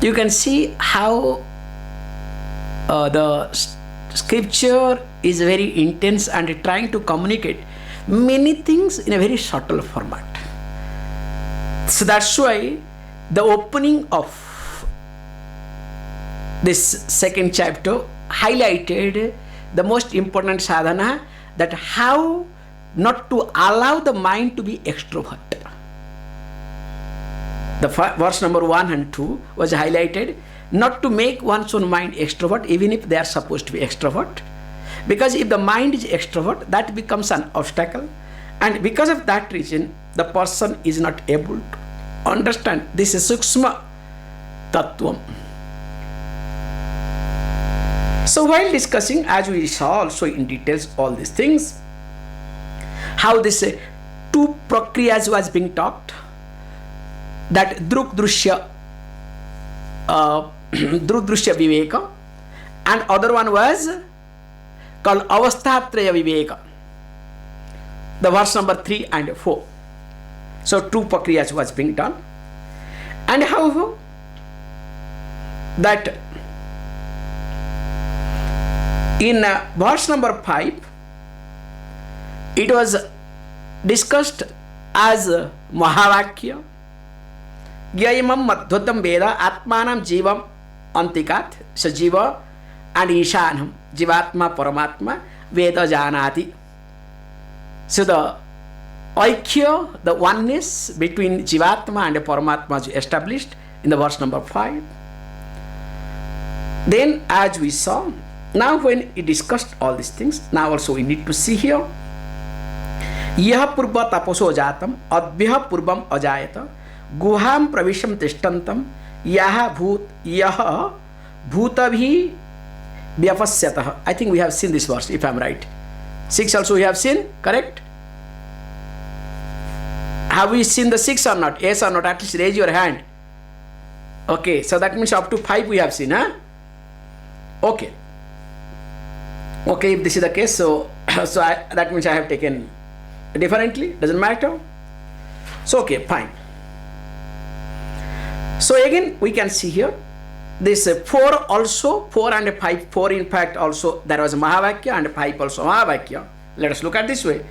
You can see how the scripture is very intense and trying to communicate many things in a very subtle format. So that's why the opening of this second chapter highlighted the most important sadhana, that how not to allow the mind to be extrovert. The verse number 1 and 2 was highlighted not to make one's own mind extrovert, even if they are supposed to be extrovert. Because if the mind is extrovert, that becomes an obstacle. And because of that reason, the person is not able to understand this is Sukshma Tattvam. So while discussing, as we saw also in details all these things, how this two prakriyas was being taught, that druk drushya viveka, and other one was called avasthatraya viveka, the verse number 3 and 4. So two prakriyas was being done, and how that in verse number 5 it was discussed as Mahavakya, Gyayamam Madhvatam Veda Atmanam Jivam Antikat, Sajiva and Ishanam, Jivatma Paramatma Veda Janati. So the Aikya, the oneness between Jivatma and Paramatma is established in the verse number 5. Then as we saw, now when we discussed all these things, now also we need to see here, Yah purva taposo jatam advyah purvam ajayata guham pravisham tishtantam yah bhutabhi vyapasyatah. I think we have seen this verse, if I am right. 6 also we have seen, correct? Have we seen the 6 or not? Yes or not? At least raise your hand. Okay, so that means up to 5 we have seen, huh? Okay. Okay, if this is the case, so that means I have taken differently, doesn't matter. So okay, fine. So again we can see here this 4 also, 4 and 5, 4 in fact also there was Mahavakya and 5 also Mahavakya. Let us look at this way.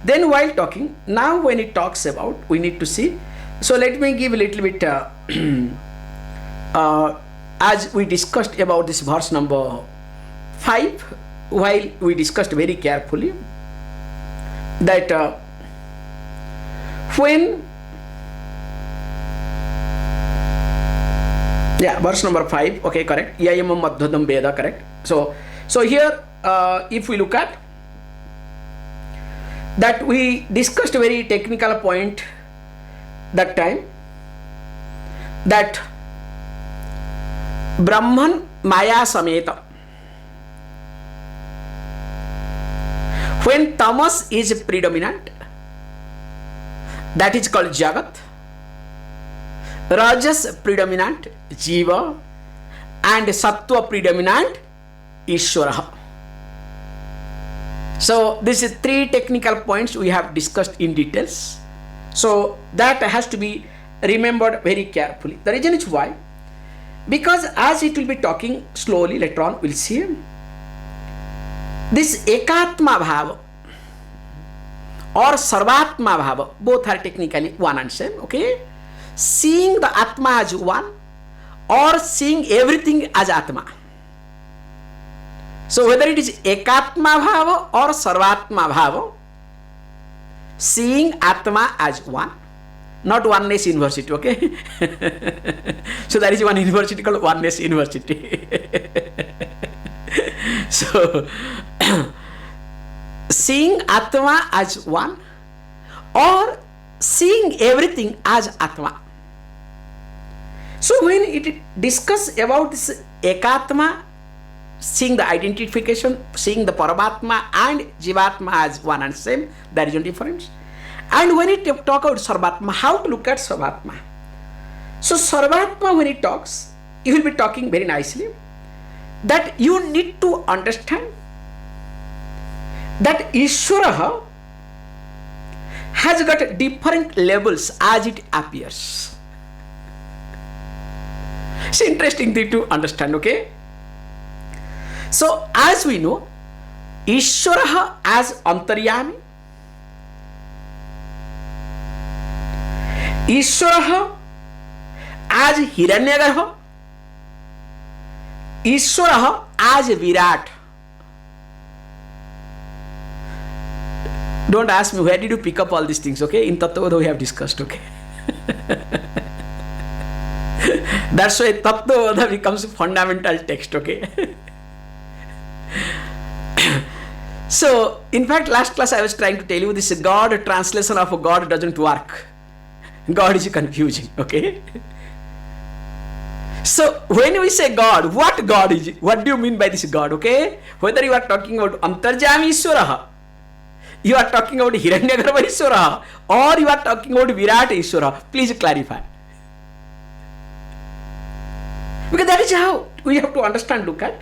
Then while talking, now when it talks about, we need to see, so let me give a little bit as we discussed about this verse number 5, while we discussed very carefully that when verse number 5, okay, correct, Yayamam Madhvatam Veda, correct. So here if we look at that, we discussed a very technical point that time, that Brahman Maya Sameta, when tamas is predominant, that is called Jagat, Rajas predominant, Jiva, and Sattva predominant, Ishvara. So this is 3 technical points we have discussed in details. So that has to be remembered very carefully. The reason is why, because as it will be talking slowly later on, we'll see this Ekatma Bhava or Sarvatma Bhava, both are technically one and same, okay? Seeing the Atma as one or seeing everything as Atma. So whether it is Ekatma Bhava or Sarvatma Bhava, seeing Atma as one, not Oneness University, okay? So there is one university called Oneness University. So seeing Atma as one or seeing everything as Atma. So when it discuss about this Ekatma, seeing the identification, seeing the Paramatma and Jivatma as one and same, there is no difference. And when it talk about Sarvatma, how to look at Sarvatma? So Sarvatma, when it talks, it will be talking very nicely that you need to understand that Ishvara has got different levels as it appears. It's an interesting thing to understand, okay? So, as we know, Ishwara as Antaryami, Ishwara as Hiranyagarbha, Ishwara as Virat. Don't ask me where did you pick up all these things, okay? In Tattvada we have discussed, okay? That's why Tattvada becomes a fundamental text, okay? So, in fact, last class I was trying to tell you this God translation of a God doesn't work. God is confusing, okay? So, when we say God, what God is it? What do you mean by this God, okay? Whether you are talking about Antarjami Ishwara, you are talking about Hiranyagarbha Ishwara, or you are talking about Virat Ishwara, please clarify. Because that is how we have to understand, look at.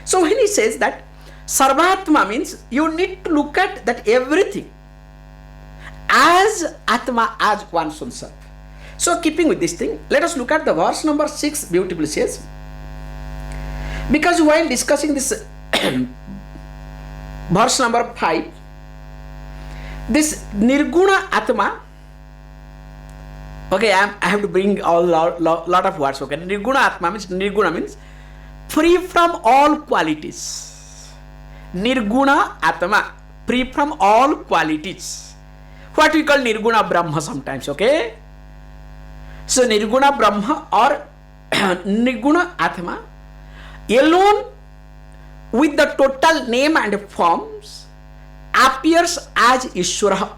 So when he says that Sarvatma means you need to look at that everything as Atma, as one's own self. So keeping with this thing, let us look at the verse number 6 beautifully says. Because while discussing this verse number 5, this Nirguna Atma, okay, I have to bring a lot of words, okay. Nirguna means free from all qualities. Nirguna Atma, free from all qualities. What we call Nirguna Brahma sometimes, okay. So Nirguna Brahma or Nirguna Atma alone with the total name and forms appears as Ishwara.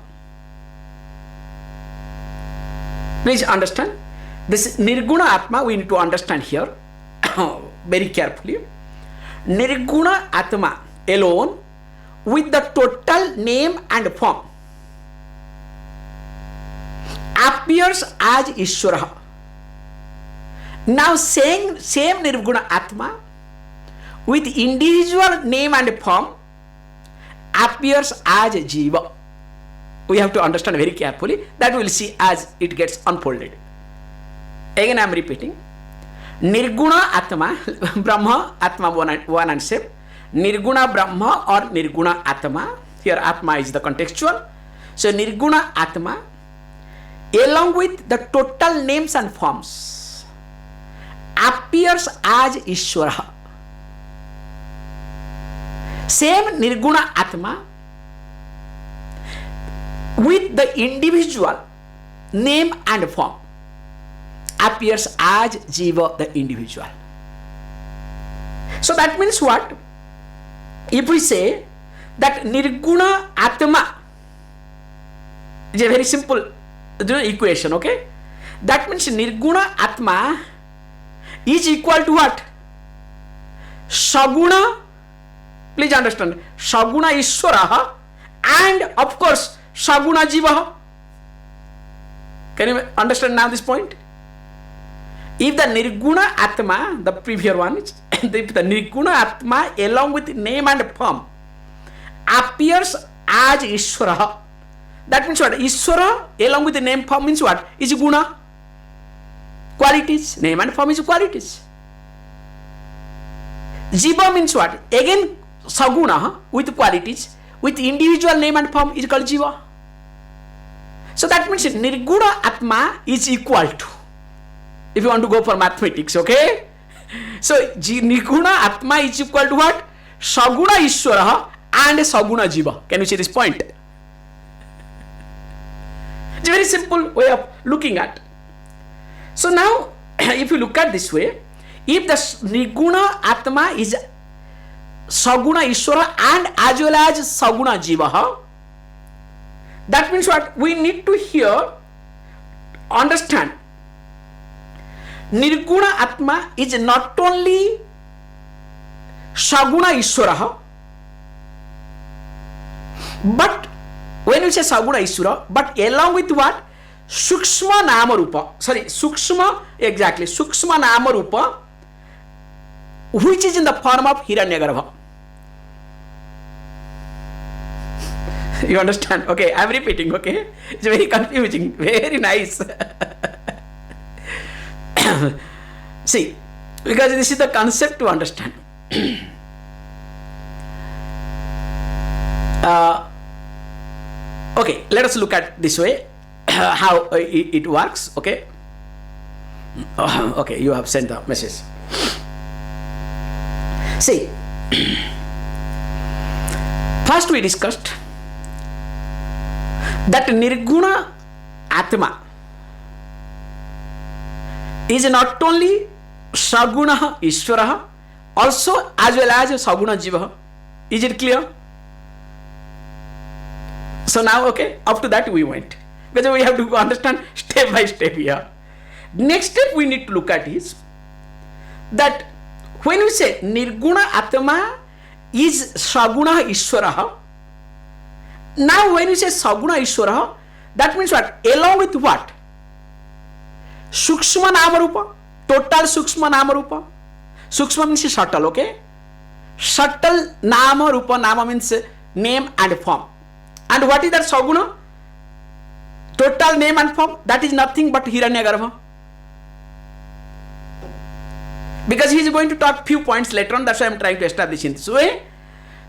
Please understand this Nirguna Atma, we need to understand here very carefully. Nirguna Atma alone with the total name and form appears as Ishwara. Now same Nirguna Atma with individual name and form appears as Jiva. We have to understand very carefully. That we will see as it gets unfolded. Again I am repeating. Nirguna Atma, Brahma, Atma one and same. Nirguna Brahma or Nirguna Atma. Here Atma is the contextual. So Nirguna Atma along with the total names and forms appears as Ishwara. Same Nirguna Atma with the individual name and form appears as Jiva, the individual. So that means what? If we say that Nirguna Atma is a very simple equation, okay? That means Nirguna Atma is equal to what? Saguna, please understand, Saguna Ishwara and of course Saguna Jiva. Can you understand now this point? If the Nirguna Atma, the previous one, if the Nirguna Atma along with name and form appears as Ishwara, that means what? Ishwara along with the name form means what? Is guna. Qualities. Name and form is qualities. Jiva means what? Again Saguna with qualities with individual name and form is called Jiva. So that means Nirguna Atma is equal to, if you want to go for mathematics, okay? So Nirguna Atma is equal to what? Saguna Ishwara and Saguna Jiva. Can you see this point? It's a very simple way of looking at. So now, if you look at this way, if the Nirguna Atma is Saguna Ishwara and as well as Saguna Jiva, that means what? We need to here understand Nirguna Atma is not only Saguna Ishwara, but when you say Saguna Ishwara, but along with what? Sukshma Nama Rupa. Sorry, Sukshma, exactly. Sukshma Nama Rupa, which is in the form of Hiranyagarbha. You understand? Okay, I am repeating, okay? It's very confusing. Very nice. See, Because this is the concept to understand. Okay, let us look at this way how it works. Okay. Okay, you have sent the message. See, first we discussed that Nirguna Atma is not only Saguna Ishvara, also as well as Saguna Jiva. Is it clear? So now, okay, up to that we went. Because we have to understand step by step here. Next step we need to look at is that when we say Nirguna Atma is Saguna Ishvara, now when we say Saguna Ishvara, that means what? Along with what? Sukshma Namarupa, total Sukshma Namarupa. Sukshma means subtle, okay? Subtle Namarupa, Nama means name and form. And what is that Saguna? Total name and form, that is nothing but Hiranyagarbha. Because he is going to talk few points later on, that's why I am trying to establish in this way.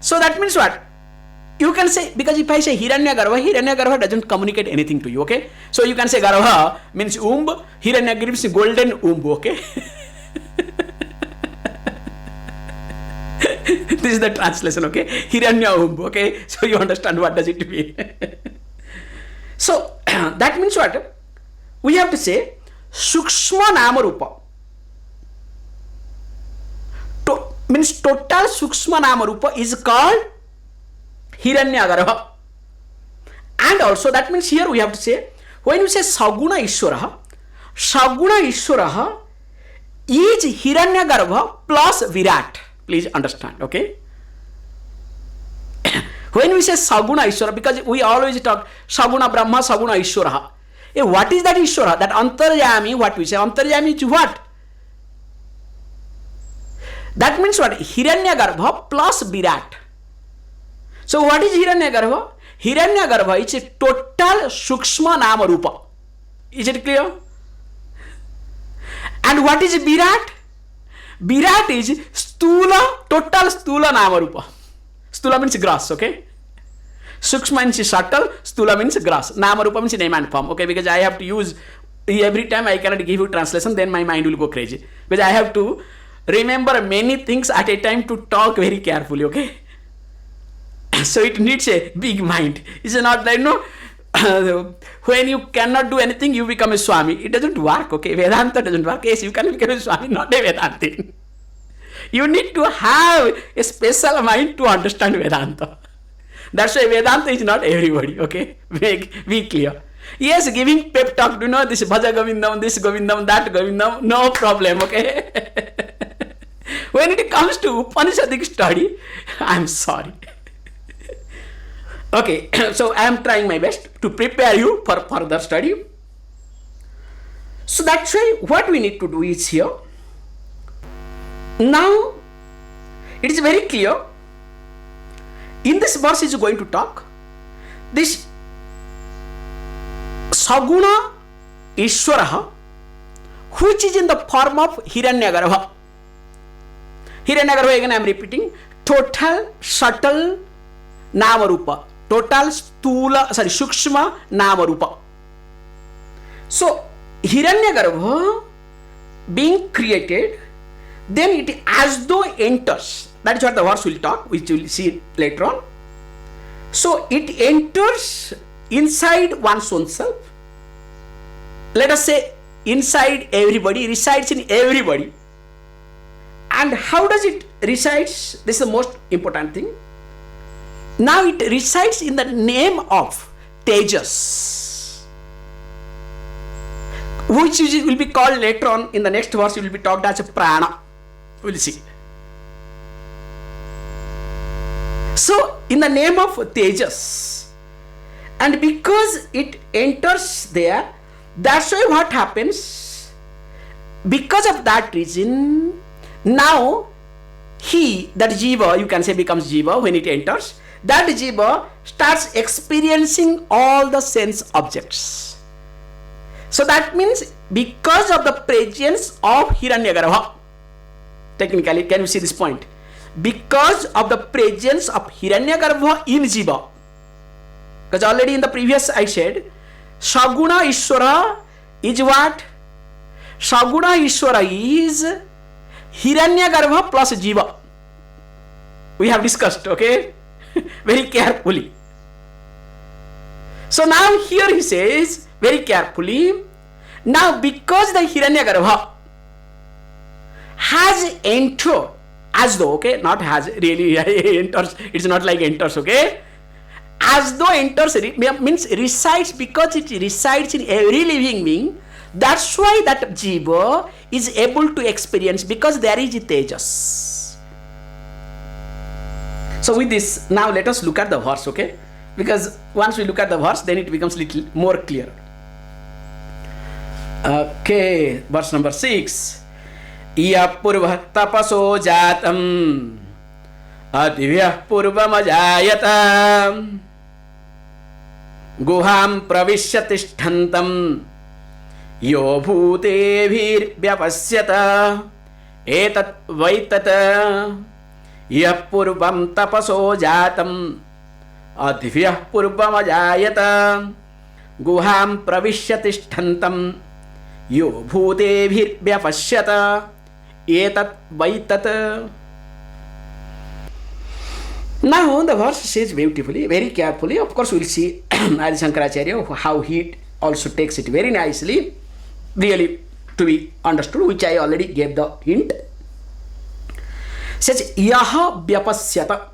So that means what? You can say, because if I say Hiranyagarbha doesn't communicate anything to you, okay? So you can say Garbha means womb, Hiranyagarbha means golden womb, okay? This is the translation, okay? Hiranya womb, okay? So you understand what does it mean. So that means what? We have to say Sukshma Namarupa. Means total Sukshma Namarupa is called Hiranyagarbha. And also that means here we have to say, when you say Saguna Ishvara is Hiranyagarbha plus Virat. Please understand, okay? When we say Saguna Ishvara, because we always talk Saguna Brahma, Saguna Ishvara. What is that Ishvara? That Antaryami, what we say? Antaryami is what? That means what? Hiranyagarbha plus Virat. So what is Hiranyagarbha? Hiranyagarbha is a total Sukshma Namarupa. Is it clear? And what is Virat? Virat is Stula, total Stula Namarupa. Stula means gross, okay? Sukshma means subtle, Stula means gross. Namarupa means name and form, okay? Because I have to use, every time I cannot give you translation, then my mind will go crazy. Because I have to remember many things at a time to talk very carefully, okay? So it needs a big mind. It's not like, when you cannot do anything, you become a Swami. It doesn't work, okay? Vedanta doesn't work. Yes, you can become a Swami, not a Vedantin. You need to have a special mind to understand Vedanta. That's why Vedanta is not everybody, okay? Be clear. Yes, giving pep talk, this Bhaja Govindam, this Govindam, that Govindam, no problem, okay? When it comes to Upanishadic study, I am sorry. Okay, so I am trying my best to prepare you for further study. So that's why what we need to do is here. Now, it is very clear. In this verse is going to talk this Saguna Ishvara, which is in the form of Hiranyagarbha. Hiranyagarbha, again I am repeating, total subtle Namarupa. Total Sukshma Namarupa. So, Hiranyagarbha being created, then it as though enters. That is what the verse will talk, which we will see later on. So, it enters inside one's own self. Let us say inside everybody, resides in everybody. And how does it resides? This is the most important thing. Now it resides in the name of Tejas, which will be called later on in the next verse, it will be talked as a prana. We will see. So, in the name of Tejas, and because it enters there, that's why what happens, because of that reason, now he, that Jiva, you can say becomes Jiva when it enters, that Jiva starts experiencing all the sense objects. So that means because of the presence of Hiranyagarbha, technically, can you see this point? Because of the presence of Hiranyagarbha in Jiva. Because already in the previous I said, Saguna Ishvara is what? Saguna Ishvara is Hiranyagarbha plus Jiva. We have discussed, okay? Very carefully. So now here he says, very carefully, now because the Hiranyagarbha has entered, as though, okay, not has, really enters, it's not like enters, okay? As though enters, means resides, because it resides in every living being. That's why that Jiva is able to experience, because there is Tejas. So with this, now let us look at the verse, okay? Because once we look at the verse, then it becomes little more clear. Okay, verse number 6. Iya purva tapaso jatam adivya purvam ajayatam guham pravishyatishtantam yo bhutevir vyapasyata etat vaitata iya purvam tapaso jatam adivya purvam ajayatam guham pravishyatishtantam yo bhutevir vyapasyata etat vaitat. Now the verse says beautifully, very carefully. Of course, we'll see Adi Shankaracharya how he also takes it very nicely, really to be understood, which I already gave the hint. Says yaha vyapasyata.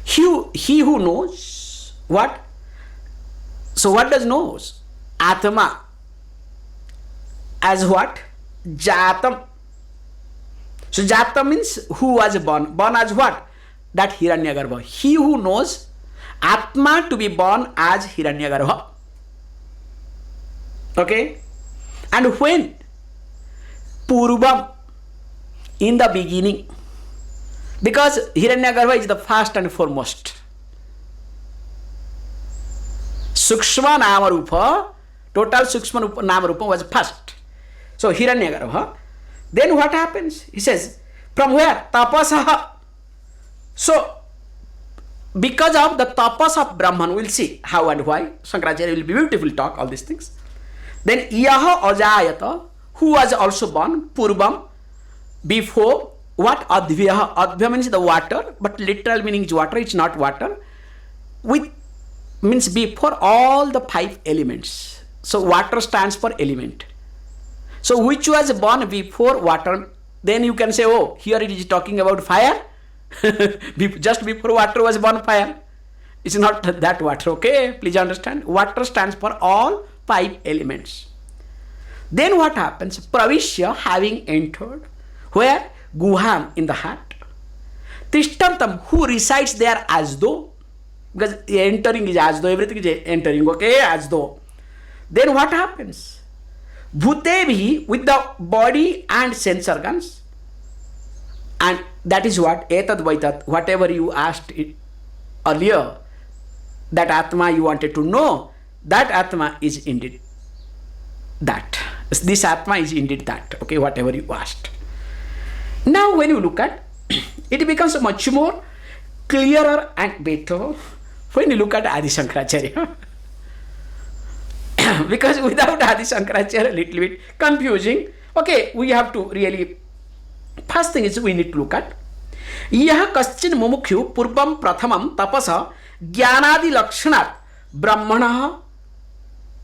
He who knows what? So what does knows? Atma as what? Jatam. So Jatam means who was born. Born as what? That Hiranyagarbha. He who knows Atma to be born as Hiranyagarbha. Okay? And when? Purvam, in the beginning. Because Hiranyagarbha is the first and foremost. Sukshma Namarupa, total Sukshma Namarupa was first. So Hiranyagarbha. Then what happens? He says, from where? Tapasaha. So, because of the tapas of Brahman, we'll see how and why. Shankaracharya will be beautiful talk all these things. Then Iyaha Ajayata, who was also born, Purvam, before what? Advyaha. Advya means the water, but literal meaning is water, it's not water. With means before all the 5 elements. So water stands for element. So which was born before water? Then you can say, oh, here it is talking about fire. Just before water was born fire. It's not that water, okay? Please understand. Water stands for all 5 elements. Then what happens? Pravishya, having entered. Where? Guham, in the heart. Tishtantam, who resides there as though. Because entering is as though, everything is entering, okay? As though. Then what happens? Bhutevi, with the body and sense organs. And that is what? Etad vaitat, whatever you asked it earlier, that Atma you wanted to know, that Atma is indeed that. This Atma is indeed that, okay, whatever you asked. Now when you look at, it becomes much more clearer and better when you look at Adi Shankaracharya. Because without Adi Shankaracharya, a little bit confusing. Okay, we have to really, first thing is we need to look at Yaha kaschin mumukhu purvam prathamam tapasa jnanadi lakshanat brahmana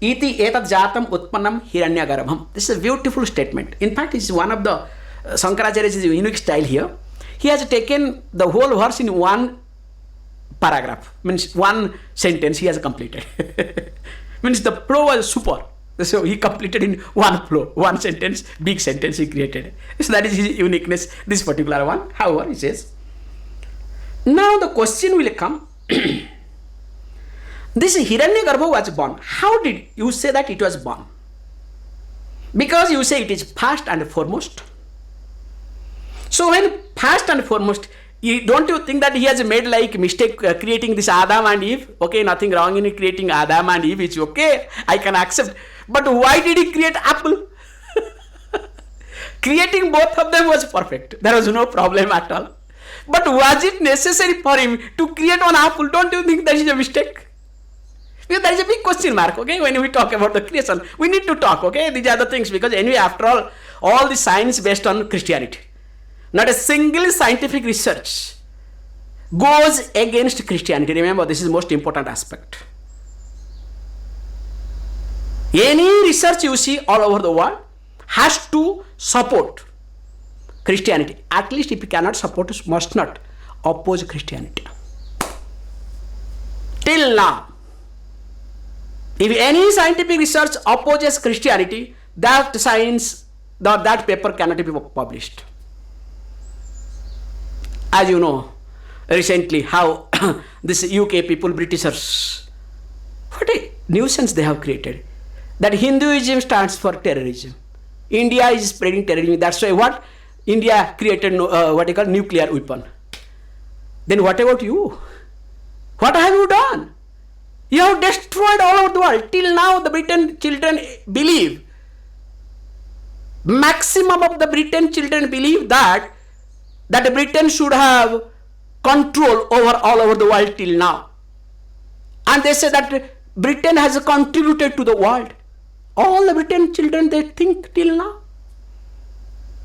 iti etat jatam utpannam hiranyagarbham. This is a beautiful statement. In fact, it's one of the Shankaracharya's unique style here. He has taken the whole verse in one paragraph, means one sentence he has completed. Means the flow was super. So he completed in one flow, one sentence, big sentence he created. So that is his uniqueness, this particular one. However, he says, now the question will come, this Hiranyagarbha was born. How did you say that it was born? Because you say it is first and foremost. So when first and foremost, don't you think that he has made like mistake creating this Adam and Eve? Okay, nothing wrong in creating Adam and Eve, it's okay, I can accept. But why did he create apple? Creating both of them was perfect. There was no problem at all. But was it necessary for him to create one apple? Don't you think that is a mistake? Because there is a big question mark, okay? When we talk about the creation, we need to talk, okay? These are the things, because anyway, after all the science based on Christianity. Not a single scientific research goes against Christianity. Remember, this is the most important aspect. Any research you see all over the world has to support Christianity. At least if you cannot support, must not oppose Christianity. Till now, if any scientific research opposes Christianity, that science, that paper cannot be published. As you know, recently how this UK people, Britishers, what a nuisance they have created. That Hinduism stands for terrorism. India is spreading terrorism. That's why what? India created what you call nuclear weapon. Then what about you? What have you done? You have destroyed all over the world. Till now the Britain children believe, maximum of the Britain children believe that Britain should have control over all over the world till now. And they say that Britain has contributed to the world. All the Britain children, they think till now.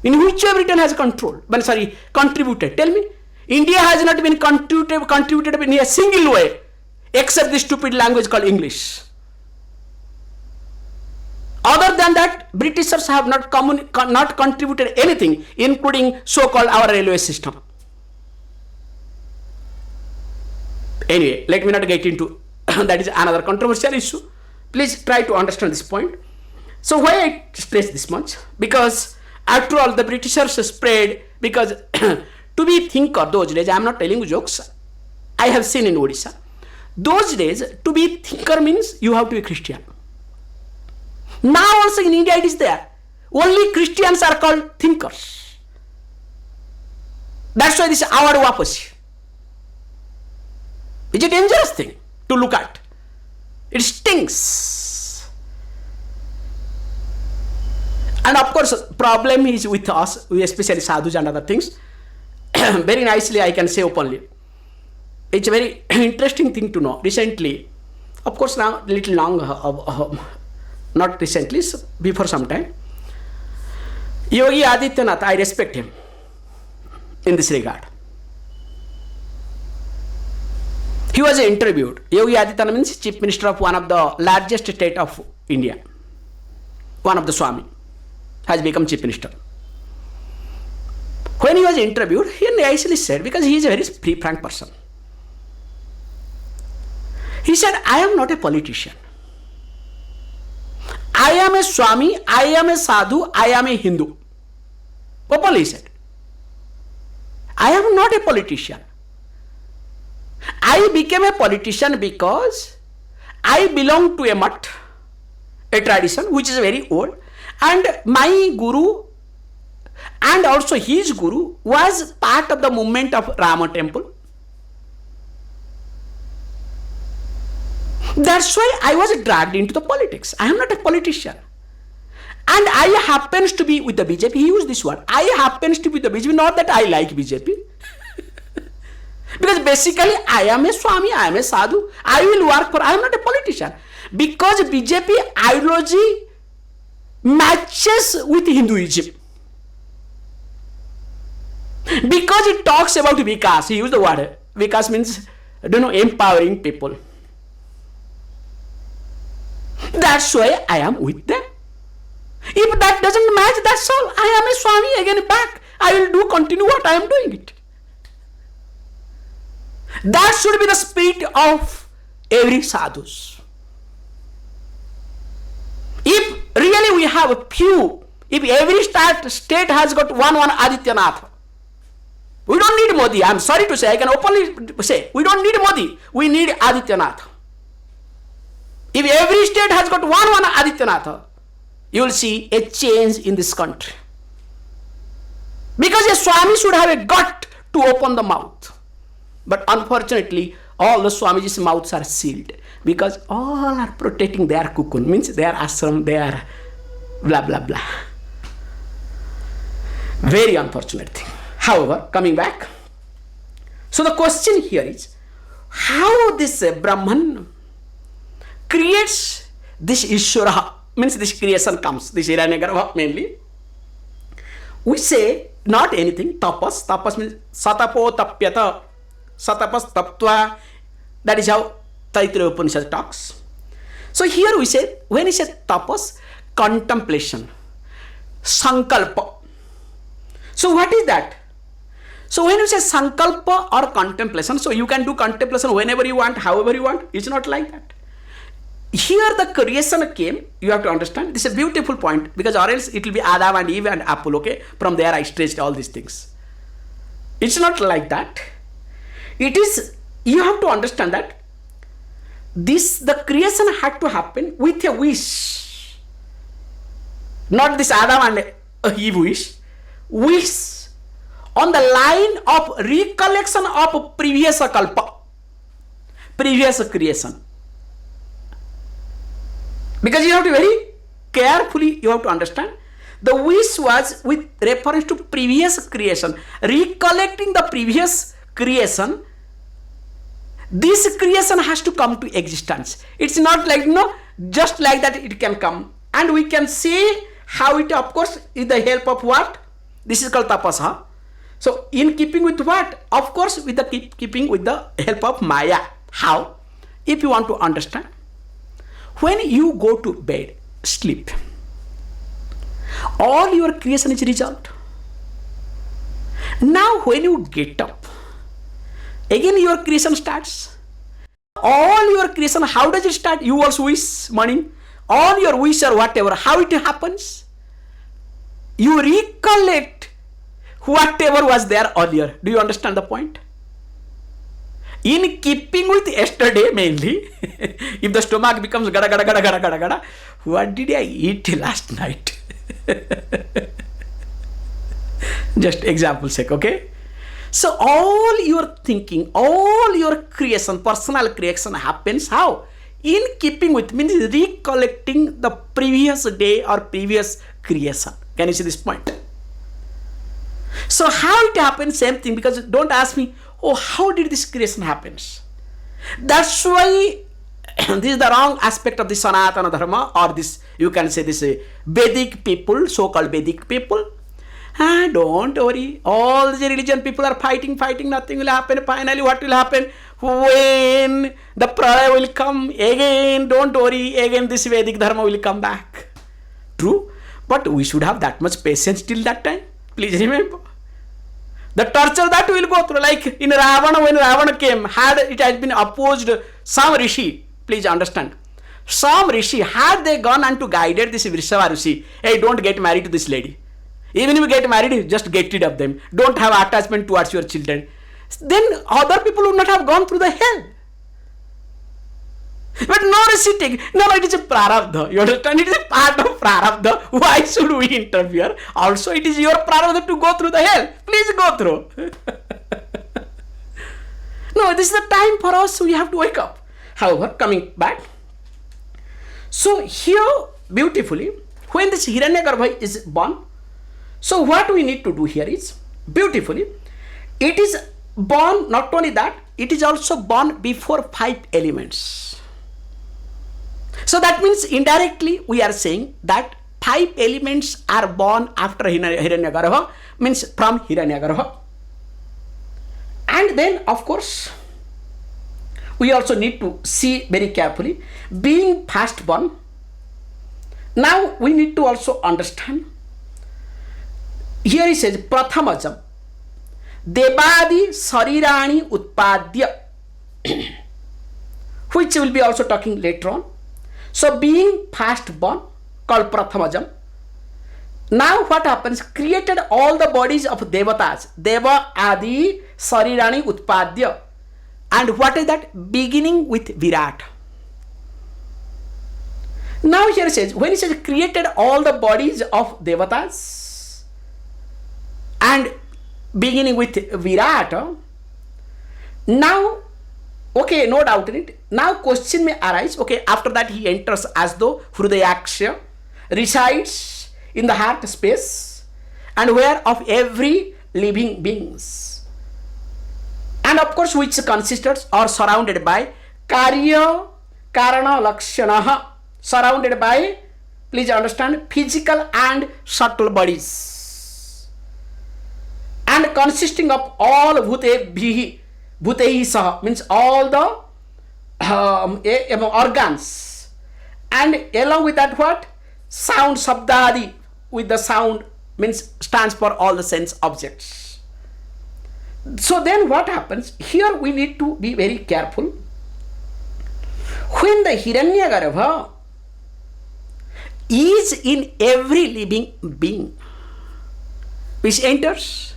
In which way Britain has controlled? Contributed. Tell me. India has not been contributed in a single way, except the stupid language called English. Other than that, Britishers have not contributed anything, including so-called our railway system. Anyway, let me not get into that is another controversial issue. Please try to understand this point. So why I stress this much? Because after all, the Britishers spread, because to be thinker those days, I am not telling you jokes, I have seen in Odisha. Those days, to be thinker means you have to be Christian. Now also in India it is there. Only Christians are called thinkers. That's why this award wapasi. It's a dangerous thing to look at. It stinks. And of course, problem is with us, we especially sadhus and other things. Very nicely I can say openly. It's a very interesting thing to know. Recently, of course now little long, not recently, before some time, Yogi Adityanath, I respect him in this regard. He was interviewed. Yogi Adityanath means Chief Minister of one of the largest state of India. One of the Swami has become Chief Minister. When he was interviewed, he nicely said, because he is a very free, frank person. He said, I am not a politician. I am a Swami, I am a sadhu, I am a Hindu. Openly he said. I am not a politician. I became a politician because I belong to a mutt, a tradition which is very old, and my guru and also his guru was part of the movement of Rama temple. That's why I was dragged into the politics. I am not a politician. And I happens to be with the BJP. He used this word. I happens to be with the BJP. Not that I like BJP. Because basically I am a Swami, I am a sadhu. I will work for, I am not a politician. Because BJP ideology matches with Hinduism. Because it talks about Vikas. He used the word. Vikas means, empowering people. That's why I am with them. If that doesn't match, that's all. I am a Swami again back. I will continue what I am doing it. That should be the spirit of every sadhus. If really we have a few, if every state has got one Adityanath, we don't need Modi. I am sorry to say, I can openly say, we don't need Modi. We need Adityanath. If every state has got one Adityanath, you will see a change in this country. Because a Swami should have a gut to open the mouth. But unfortunately, all the Swamiji's mouths are sealed. Because all are protecting their cocoon. Means their ashram, their blah blah blah. Very unfortunate thing. However, coming back, so the question here is, how this Brahman creates this Ishvara, means this creation comes, this Hiranyagarbha mainly. We say not anything, tapas. Tapas means satapo tapyata, satapas taptva. That is how Taittiriya Upanishad talks. So here we say, when he says tapas, contemplation, sankalpa. So what is that? So when you say sankalpa or contemplation, so you can do contemplation whenever you want, however you want. It's not like that. Here the creation came, you have to understand. This is a beautiful point, because or else it will be Adam and Eve and apple, okay? From there I stretched all these things. It's not like that. It is, you have to understand that the creation had to happen with a wish. Not this Adam and Eve wish. Wish on the line of recollection of previous kalpa, previous creation. Because you have to very carefully, you have to understand, the wish was with reference to previous creation, recollecting the previous creation. This creation has to come to existence. It's not like, just like that it can come. And we can see how it, of course, with the help of what? This is called tapasa. So in keeping with what? Of course, with the keeping with the help of Maya. How? If you want to understand, when you go to bed, sleep, all your creation is resolved. Now when you get up, again your creation starts. All your creation, how does it start? You also wish morning. All your wish or whatever, how it happens? You recollect whatever was there earlier. Do you understand the point? In keeping with yesterday mainly, if the stomach becomes gada gada gada gada gada gada, what did I eat last night? Just example sake, okay? So all your thinking, all your creation, personal creation happens how? In keeping with, means recollecting the previous day or previous creation. Can you see this point? So how it happens? Same thing, because don't ask me, oh, how did this creation happens? That's why this is the wrong aspect of the Sanatana Dharma, or this, you can say this Vedic people, so-called Vedic people. Don't worry, all the religion people are fighting, nothing will happen. Finally, what will happen? When the Pralaya will come again, don't worry, again this Vedic Dharma will come back. True, but we should have that much patience till that time. Please remember. The torture that we will go through, like in Ravana, when Ravana came, had it has been opposed some Rishi, please understand. Some Rishi, had they gone and to guided this Vrishava Rishi, hey, don't get married to this lady. Even if you get married, just get rid of them. Don't have attachment towards your children. Then other people would not have gone through the hell. But no Rishi take, no, it is a prarabdha. You understand? It is a part of prarabdha. Why should we interfere? Also, it is your prarabdha to go through the hell. Please go through. No, this is the time for us, so we have to wake up. However, coming back. So here, beautifully, when this Hiranyagarbha is born, so what we need to do here is, beautifully, it is born, not only that, it is also born before 5 elements. So that means indirectly we are saying that 5 elements are born after Hiranyagarbha, means from Hiranyagarbha. And then of course, we also need to see very carefully, being firstborn. Now we need to also understand. Here he says, Prathamajam, Devadi Sarirani Utpadya, which we will be also talking later on. So being firstborn, called Prathamajam. Now what happens? Created all the bodies of Devatas, Deva Adi Sarirani Utpadya. And what is that? Beginning with Virat. Now here it says, when it says created all the bodies of Devatas, and beginning with Virat, now, okay, no doubt in it. Now question may arise, okay, after that he enters as though Hrudayaksha, resides in the heart space, and where of every living beings, and of course which consists or surrounded by karya karana lakshana, surrounded by, please understand, physical and subtle bodies, and consisting of all bhutehi saha, means all the organs, and along with that what? Sound sabdadi, with the sound, means stands for all the sense objects. So then what happens? Here we need to be very careful. When the Hiranyagarbha is in every living being which enters,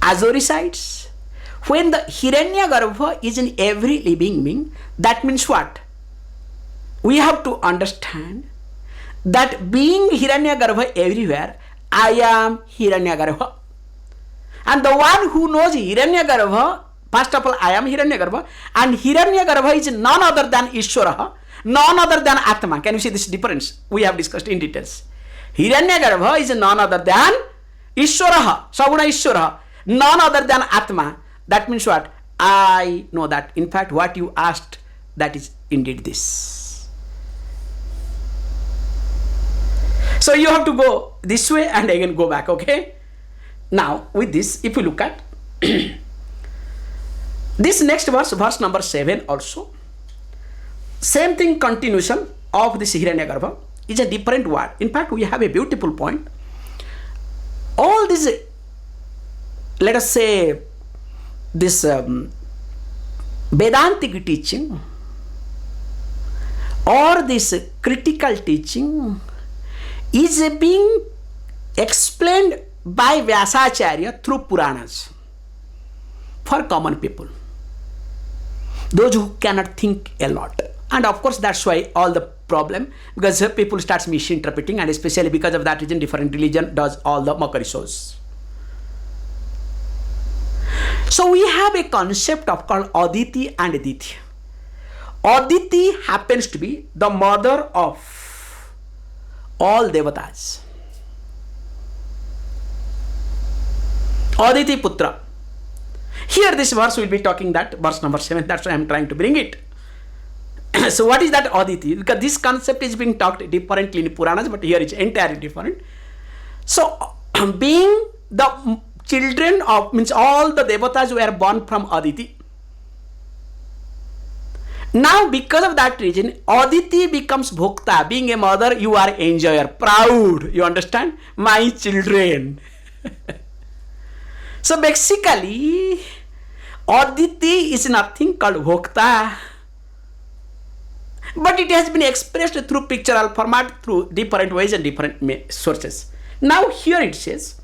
also resides, when the Hiranyagarbha is in every living being, that means what? We have to understand that being Hiranyagarbha everywhere, I am Hiranyagarbha. And the one who knows Hiranyagarbha, first of all, I am Hiranyagarbha, and Hiranyagarbha is none other than Ishwara, none other than Atma. Can you see this difference? We have discussed in details. Hiranyagarbha is none other than Ishwara, Saguna Ishwara, none other than Atma. That means what? I know that. In fact, what you asked, that is indeed this. So you have to go this way and again go back, okay? Now, with this, if you look at this next verse, verse number 7 also, same thing, continuation of this Hiranyagarbha, is a different word. In fact, we have a beautiful point. All this, let us say, this Vedantic teaching or this critical teaching is being explained by Vyasacharya through Puranas for common people, those who cannot think a lot. And of course, that's why all the problem, because people start misinterpreting, and especially because of that reason, different religion does all the mockery shows. So we have a concept of called Aditi and Aditi. Aditi happens to be the mother of all devatas. Aditi Putra. Here this verse will be talking that, verse number 7, that's why I am trying to bring it. So what is that Aditi? Because this concept is being talked differently in Puranas, but here it's entirely different. So being the children of, means all the devatas were born from Aditi. Now because of that reason, Aditi becomes Bhokta. Being a mother, you are enjoyer, proud, you understand? My children. So basically, Aditi is nothing called Bhokta, but it has been expressed through pictorial format, through different ways and different sources. Now here it says,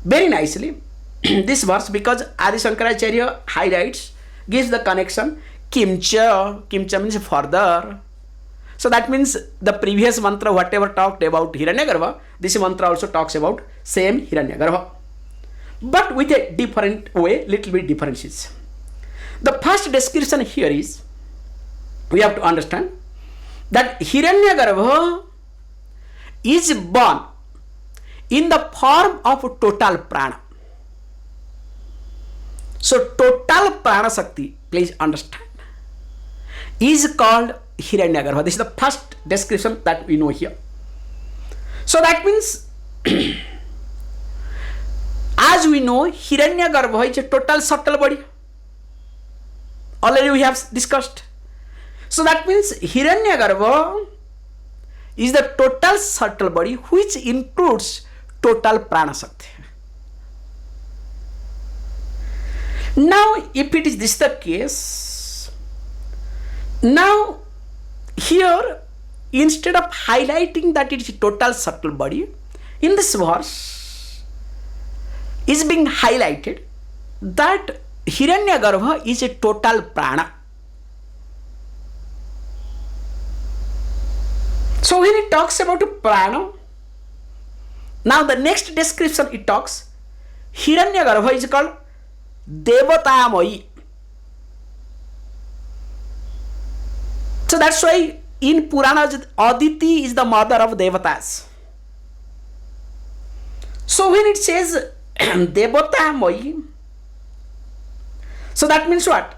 very nicely, this verse, because Adi Shankaracharya highlights, gives the connection, Kimcha, Kimcha means further. So that means the previous mantra, whatever talked about Hiranyagarbha, this mantra also talks about same Hiranyagarbha, but with a different way, little bit differences. The first description here is, we have to understand that Hiranyagarbha is born in the form of total prana. So total prana Shakti, please understand, is called Hiranyagarbha. This is the first description that we know here. So that means, as we know, Hiranyagarbha is a total subtle body. Already we have discussed. So that means Hiranyagarbha is the total subtle body which includes total prana Shakti. Now, if it is this the case, now here, instead of highlighting that it is total subtle body, in this verse is being highlighted that Hiranyagarbha is a total prana. So when it talks about prana, now the next description it talks, Hiranyagarbha is called Devatamayi. So that's why in Puranas, Aditi is the mother of Devatas. So when it says devata moi, so that means what?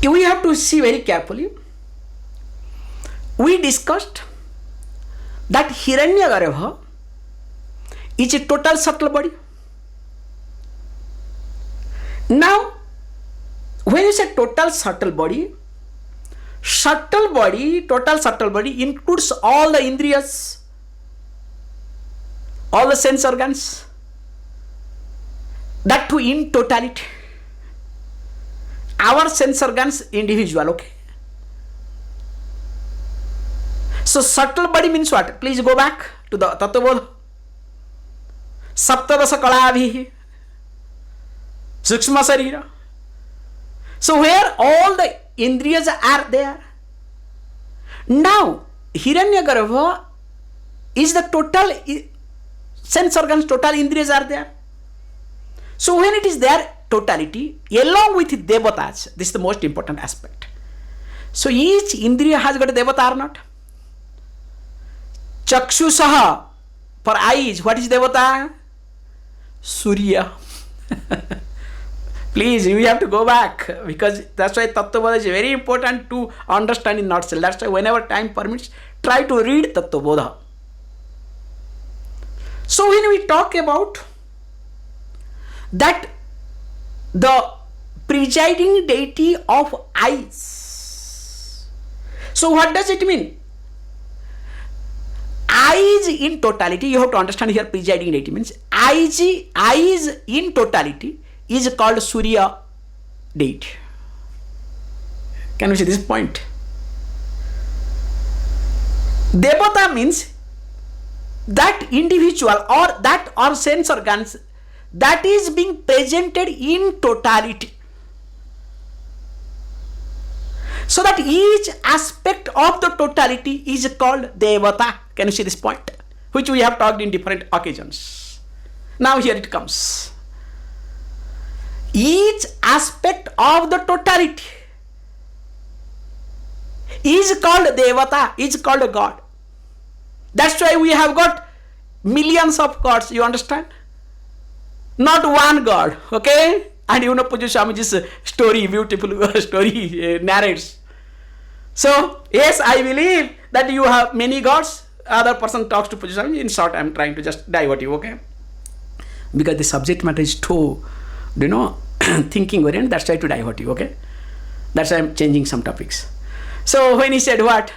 We have to see very carefully. We discussed that Hiranyagarbha is a total subtle body. Now, when you say total subtle body, total subtle body includes all the indriyas, all the sense organs, that too in totality. Our sense organs individual, okay? So subtle body means what? Please go back to the Tattvabodha. Saptadasa Kalabhi, Sukshma Sarira. So where all the indriyas are there. Now, Hiranyagarbha is the total sense organs, total indriyas are there. So when it is there, totality, along with devatas, this is the most important aspect. So each indriya has got a devata or not? Chakshusaha, for eyes, what is devata? Surya. Please, we have to go back, because that's why Tattvabodha is very important to understand in nutshell. That's why whenever time permits, try to read Tattvabodha. So when we talk about that the presiding deity of eyes, so what does it mean? Eyes in totality, you have to understand here presiding deity means eyes in totality is called Surya deity. Can you see this point? Devata means that individual or sense organs that is being presented in totality. So that each aspect of the totality is called Devata. Can you see this point? Which we have talked in different occasions. Now here it comes. Each aspect of the totality is called Devata, is called God. That's why we have got millions of gods, you understand? Not one God, okay? And you know Puja Swamiji's story, beautiful story narrates. So, yes, I believe that you have many gods. Other person talks to Puja Swamiji. In short, I am trying to just divert you, okay? Because the subject matter is too, thinking oriented, that's why to divert you, okay? That's why I am changing some topics. So, when he said what?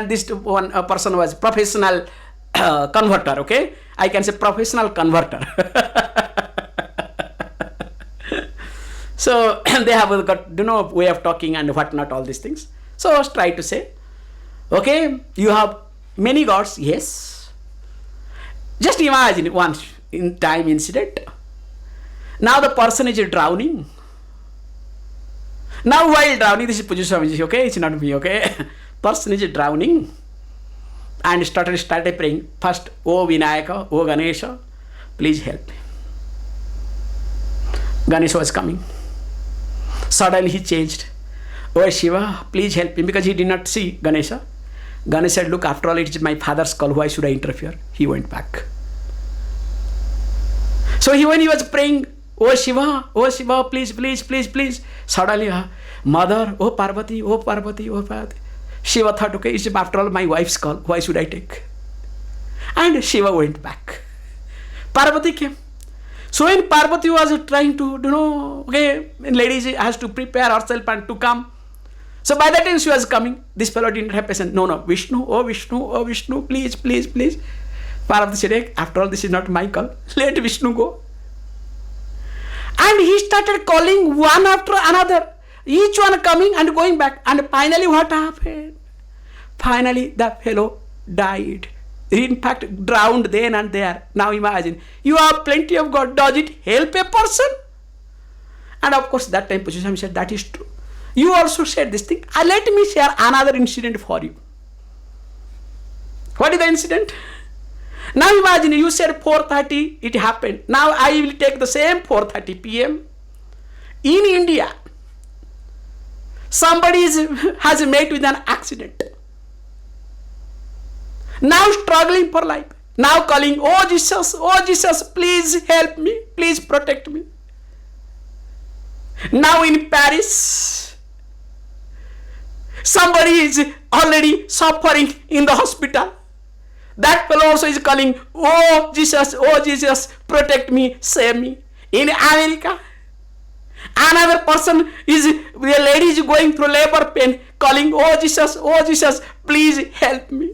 This one person was professional converter, okay? I can say professional converter. So, they have got, way of talking and whatnot, all these things. So, I was trying to say, okay, you have many gods, yes. Just imagine one in time incident. Now the person is drowning. Now while drowning, this is Puja Swamiji, okay? It's not me, okay? Person is drowning and started praying. First, O Vinayaka, O Ganesha, please help me. Ganesha was coming. Suddenly he changed. Oh Shiva, please help me, because he did not see Ganesha. Ganesha said, look, after all, it is my father's call. Why should I interfere? He went back. So when he was praying, oh Shiva, please, please, please, please. Suddenly, Mother, oh Parvati, oh Parvati, oh Parvati. Shiva thought, okay, it's after all my wife's call. Why should I take? And Shiva went back. Parvati came. So when Parvati was trying to, okay, lady has to prepare herself and to come. So by that time she was coming. This fellow didn't have patience. No, Vishnu, oh Vishnu, oh Vishnu, please, please, please. Parvati said, after all, this is not my call. Let Vishnu go. And he started calling one after another. Each one coming and going back. And finally what happened? Finally the fellow died. In fact, drowned then and there. Now imagine, you have plenty of God. Does it help a person? And of course, that time Puja Swami said, that is true. You also said this thing. Let me share another incident for you. What is the incident? Now imagine, you said 4:30, it happened. Now I will take the same 4:30 p.m. In India, somebody has met with an accident. Now struggling for life. Now calling, oh Jesus, please help me, please protect me. Now in Paris, somebody is already suffering in the hospital. That fellow also is calling, oh Jesus, protect me, save me. In America, another person is, a lady is going through labor pain, calling, oh Jesus, please help me.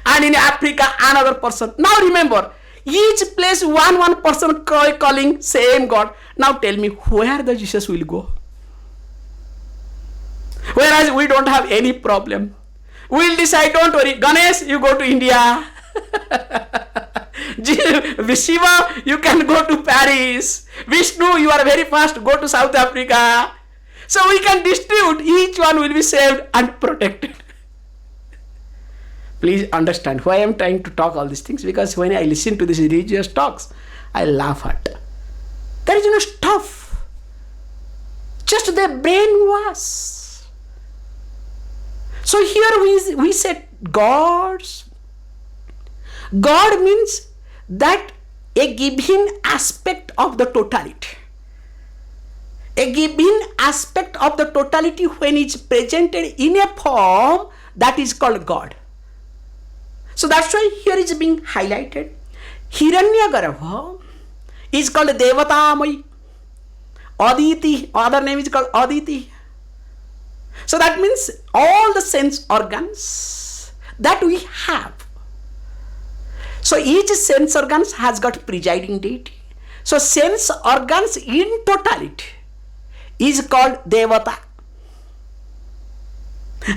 And in Africa, another person. Now remember, each place one person calling same God. Now tell me, where the Jesus will go? Whereas we don't have any problem. We'll decide, don't worry, Ganesh, you go to India. Shiva, you can go to Paris. Vishnu, you are very fast, go to South Africa. So we can distribute, each one will be saved and protected. Please understand why I am trying to talk all these things, because when I listen to these religious talks, I laugh at. There is no stuff. Just the brainwash. So here we said gods. God means that a given aspect of the totality. A given aspect of the totality, when it's presented in a form, that is called God. So that's why here is being highlighted. Hiranyagarbha is called Devatamai. Aditi, other name is called Aditi. So that means all the sense organs that we have. So each sense organs has got presiding deity. So sense organs in totality is called Devata.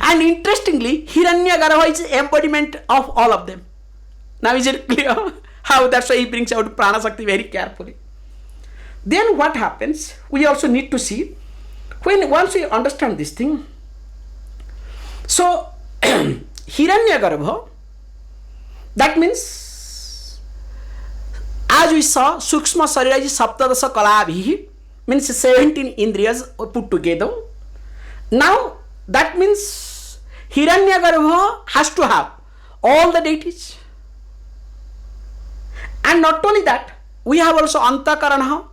And interestingly, Hiranyagarbha is embodiment of all of them. Now is it clear how? That's why he brings out Prana Shakti very carefully. Then what happens? We also need to see, once we understand this thing. So Hiranyagarbha, that means, as we saw, Sukshma Sarira is Saptadasa Kalabhi, means 17 Indriyas put together. Now that means Hiranyagarbha has to have all the deities. And not only that, we have also Antakarana,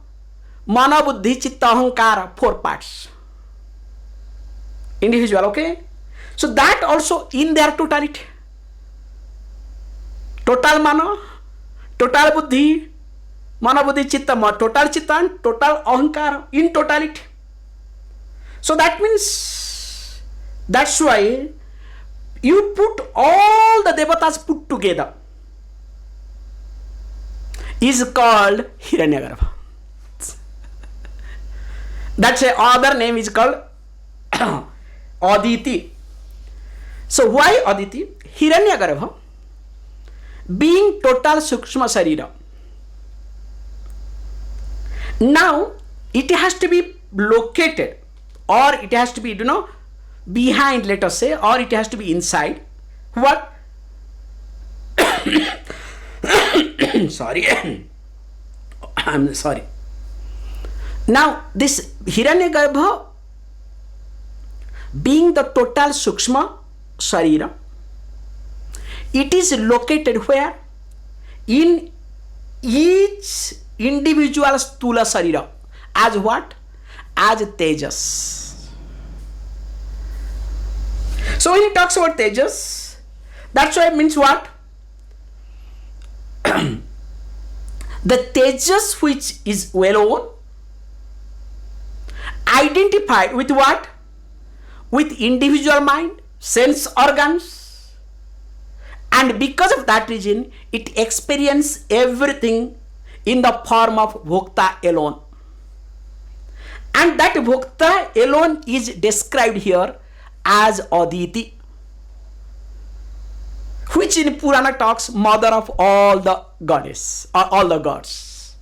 Mana, Buddhi, Chitta, Ahankara, 4 parts. Individual, okay? So that also in their totality. Total Mana, total Buddhi, Mana, Buddhi, Chitta, total Chitta and total Ahankara in totality. So that means, that's why you put all the Devatas put together is called Hiranyagarbha. That's a other name is called Aditi. So why Aditi? Hiranyagarbha being total Sukshma Sarira. Now it has to be located, or it has to be, behind, let us say, or it has to be inside. What? Sorry. I'm sorry. Now this Hiranyagarbha being the total Sukshma Sarira, it is located where? In each individual Stula Sarira. As what? As Tejas. So when he talks about Tejas, that's why it means what? The Tejas which is well known, identified with what? With individual mind, sense organs, and because of that reason, it experiences everything in the form of Bhokta alone. And that Bhokta alone is described here as Aditi, which in Purana talks mother of all the goddess or all the gods.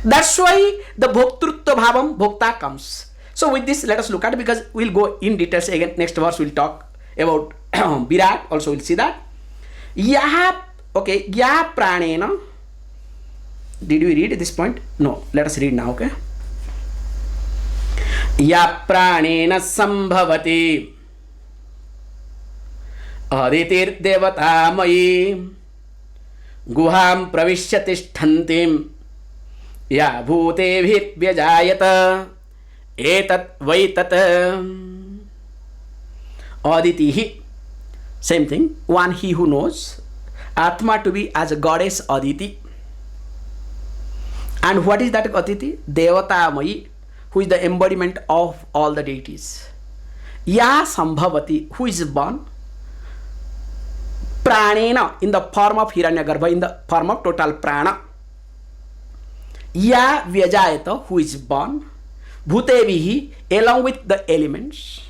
That's why the Bhoktrutva Bhavam Bhokta comes. So with this, let us look at it, because we'll go in details again. Next verse we'll talk about Virat, also we'll see that. Yaha, okay, Yaha Pranena. Did we read at this point? No, let us read now, okay. Ya Pranena Sambhavati Aditirdevatamai Guham Pravisya Tishtantim Ya Bhutevhit Vyajayata Etat Vaitat Aditihi. Same thing. One, he who knows Atma to be as a goddess Aditi. And what is that Aditi? Devatamai, who is the embodiment of all the deities. Ya Sambhavati, who is born. Pranena, in the form of Hiranyagarbha, in the form of total prana. Ya Vyajayata, who is born. Bhutevihi, along with the elements.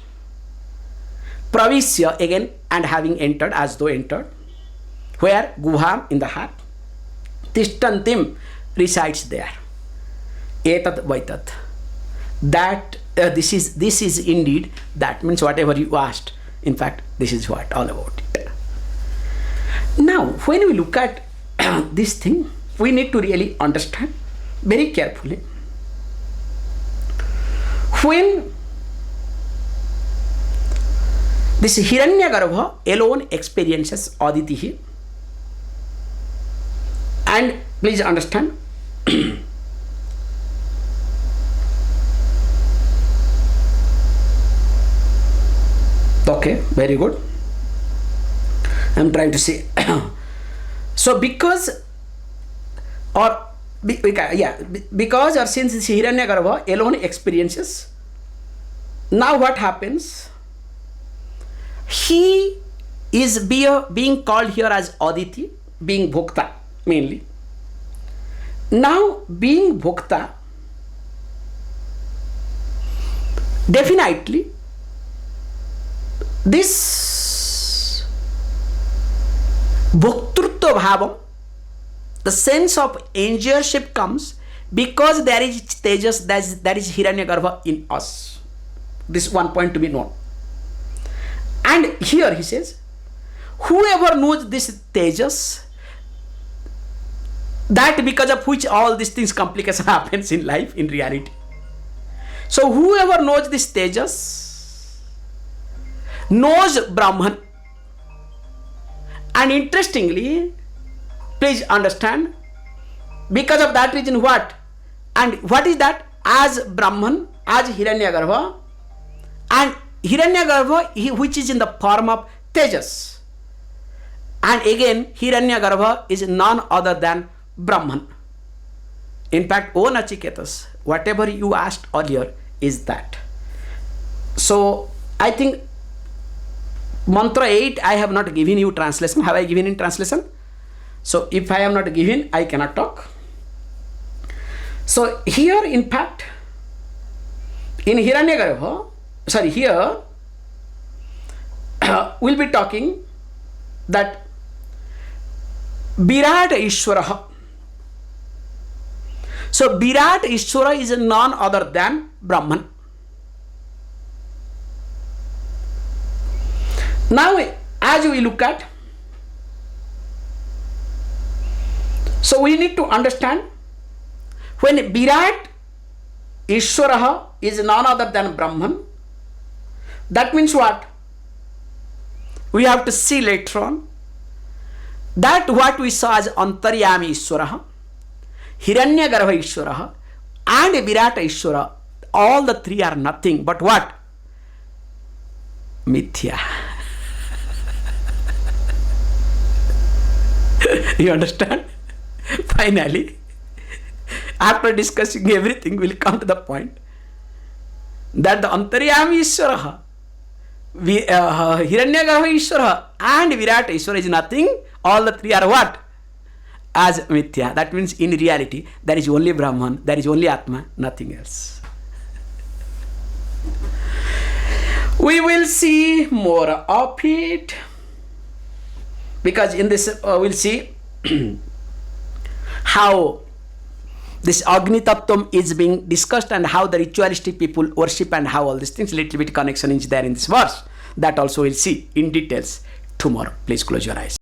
Pravisya, again, and having entered, as though entered. Where? Guham, in the heart. Tishtantim, resides there. Etat Vaitat. That this is indeed, that means whatever you asked. In fact, this is what all about it. Now, when we look at this thing, we need to really understand very carefully. When this Hiranyagarbha alone experiences Aditi, and please understand, okay, very good. I'm trying to say. So because or since Hiranyagarbha alone experiences, now what happens? He is being called here as Aditi, being Bhokta mainly. Now, being Bhokta, definitely this Bhoktrutva Bhava, the sense of enjoyership comes because there is Tejas, that is Hiranyagarbha in us. This one point to be known. And here he says, whoever knows this Tejas, that because of which all these things, complication happens in life, in reality. So whoever knows this Tejas knows Brahman. And interestingly, please understand, because of that reason what? And what is that? As Brahman, as Hiranyagarbha, and Hiranyagarbha, which is in the form of Tejas. And again, Hiranyagarbha is none other than Brahman. In fact, O Nachiketas, whatever you asked earlier is that. So, I think Mantra 8, I have not given you translation. Have I given in translation? So, if I am not given, I cannot talk. So, here in fact, in Hiranyagarbha, here we'll be talking that Virat Ishwara. So Virat Ishwara is none other than Brahman. Now, as we look at, so we need to understand, when Virat Ishwara is none other than Brahman, that means what? We have to see later on that what we saw as Antaryami Ishwara, Hiranyagarbha Ishwara, and Virat Ishwara, all the three are nothing but what? Mithya. You understand? Finally, after discussing everything, we'll come to the point that the Antaryami Ishwara, Hiranyagarbha Ishwara, and Virat Ishwara is nothing. All the three are what? As Mithya. That means in reality, there is only Brahman, there is only Atma, nothing else. We will see more of it, because in this we'll see how this Agni Tattvam is being discussed and how the ritualistic people worship and how all these things, little bit connection is there in this verse. That also we'll see in details tomorrow. Please close your eyes.